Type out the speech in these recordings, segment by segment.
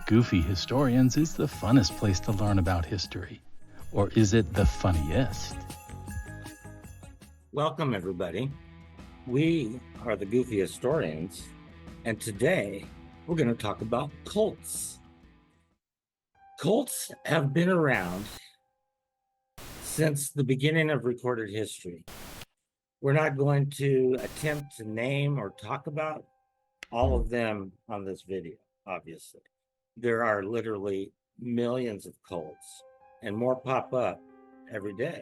Goofy Historians is the funnest place to learn about history. Or is it the funniest? Welcome, everybody. We are the Goofy Historians, and today we're going to talk about cults. Cults have been around since the beginning of recorded history. We're not going to attempt to name or talk about all of them on this video, obviously. There are literally millions of cults, and more pop up every day.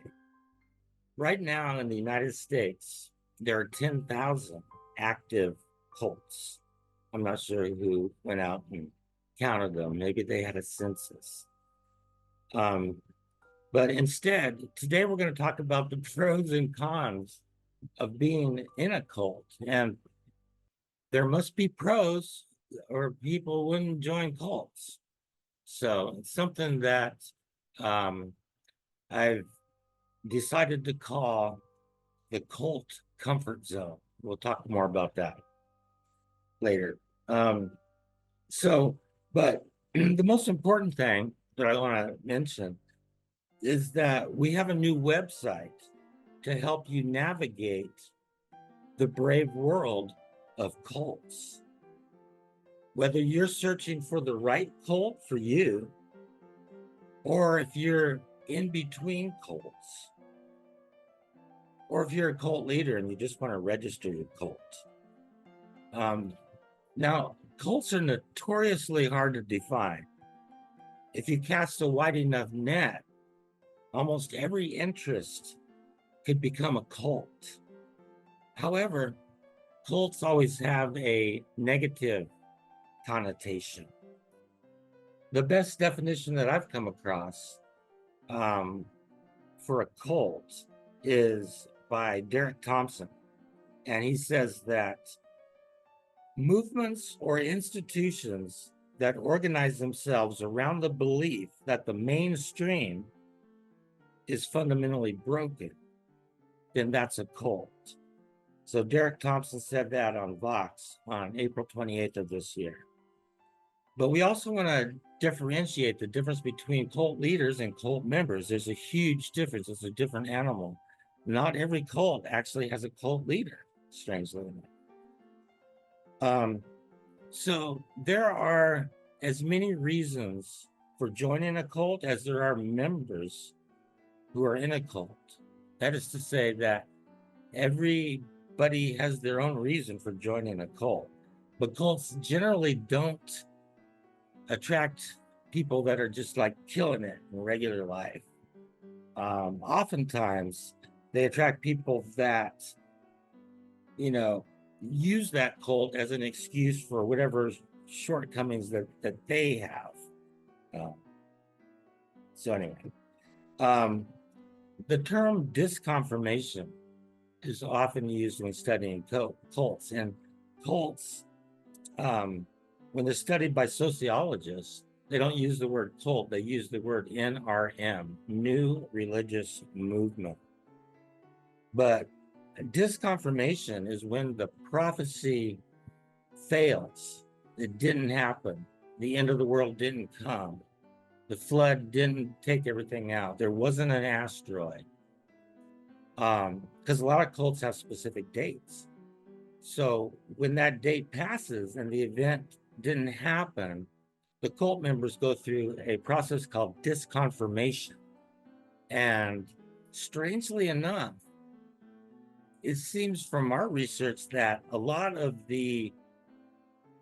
Right now in the United States, there are 10,000 active cults. I'm not sure who went out and counted them. Maybe they had a census. But instead, today we're going to talk about the pros and cons of being in a cult. And there must be pros or people wouldn't join cults. So it's something that I've decided to call the cult comfort zone. We'll talk more about that later. But the most important thing that I want to mention is that we have a new website to help you navigate the brave world of cults. Whether you're searching for the right cult for you, or if you're in between cults, or if you're a cult leader and you just want to register your cult. Now, cults are notoriously hard to define. If you cast a wide enough net, almost every interest could become a cult. However, cults always have a negative connotation. The best definition that I've come across for a cult is by Derek Thompson. And he says that movements or institutions that organize themselves around the belief that the mainstream is fundamentally broken, then that's a cult. So Derek Thompson said that on Vox on April 28th of this year. But we also want to differentiate the difference between cult leaders and cult members. There's a huge difference. It's a different animal. Not every cult actually has a cult leader, strangely enough. So there are as many reasons for joining a cult as there are members who are in a cult. That is to say that everybody has their own reason for joining a cult. But cults generally don't attract people that are just like killing it in regular life. Oftentimes, they attract people that, use that cult as an excuse for whatever shortcomings that they have. So anyway, the term disconfirmation is often used when studying cults. And cults, when they're studied by sociologists, they don't use the word cult, they use the word NRM, New Religious Movement. But disconfirmation is when the prophecy fails. It didn't happen. The end of the world didn't come. The flood didn't take everything out. There wasn't an asteroid. Because a lot of cults have specific dates. So when that date passes and the event didn't happen, the cult members go through a process called disconfirmation. And strangely enough, it seems from our research that a lot of the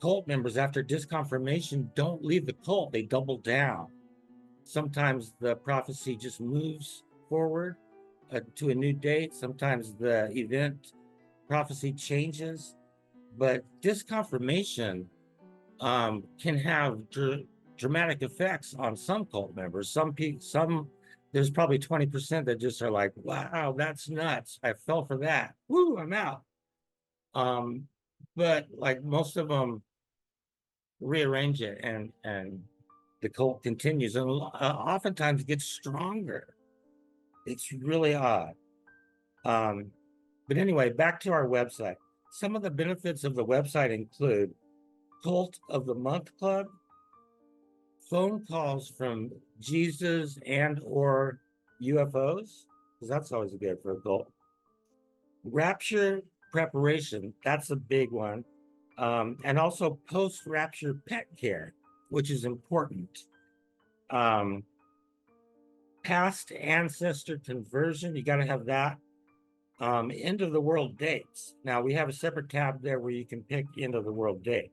cult members after disconfirmation don't leave the cult, they double down. Sometimes the prophecy just moves forward to a new date. Sometimes the event prophecy changes, but disconfirmation can have dramatic effects on some cult members. There's probably 20% that just are like, wow, that's nuts. I fell for that. Woo, I'm out. But like most of them rearrange it and the cult continues and oftentimes gets stronger. It's really odd. But anyway, back to our website. Some of the benefits of the website include Cult of the Month Club, phone calls from Jesus and or UFOs, because that's always good for a cult. Rapture preparation, that's a big one. And also post-rapture pet care, which is important. Past ancestor conversion, you got to have that. End of the world dates. Now we have a separate tab there where you can pick end of the world date.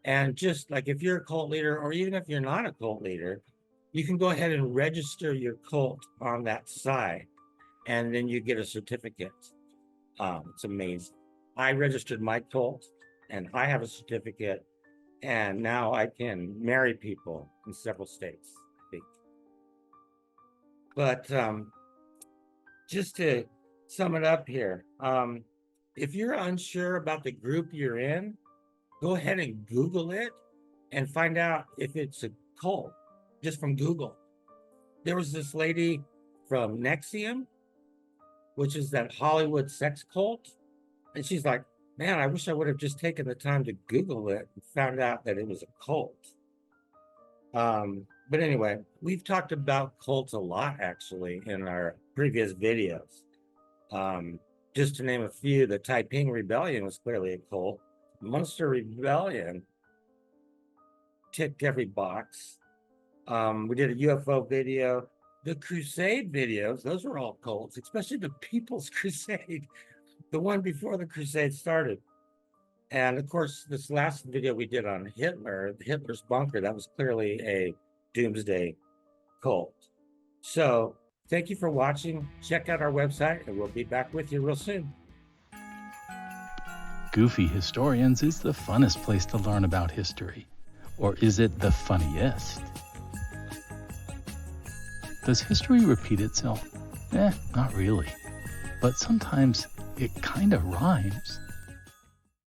And just like if you're a cult leader, or even if you're not a cult leader, you can go ahead and register your cult on that site, and then you get a certificate. It's amazing. I registered my cult, and I have a certificate, and now I can marry people in several states, I think. But just to sum it up here, if you're unsure about the group you're in, go ahead and Google it and find out if it's a cult just from Google. There was this lady from Nixon, which is that Hollywood sex cult. And she's like, man, I wish I would have just taken the time to Google it and found out that it was a cult. But anyway, we've talked about cults a lot, actually, in our previous videos. Just to name a few, the Taiping Rebellion was clearly a cult. Munster Rebellion ticked every box. We did a UFO video. The Crusade videos, those were all cults, especially the People's Crusade, the one before the Crusade started. And of course, this last video we did on Hitler, Hitler's bunker, that was clearly a doomsday cult. So thank you for watching. Check out our website, and we'll be back with you real soon. Goofy Historians is the funnest place to learn about history. Or is it the funniest? Does history repeat itself? Not really. But sometimes it kind of rhymes.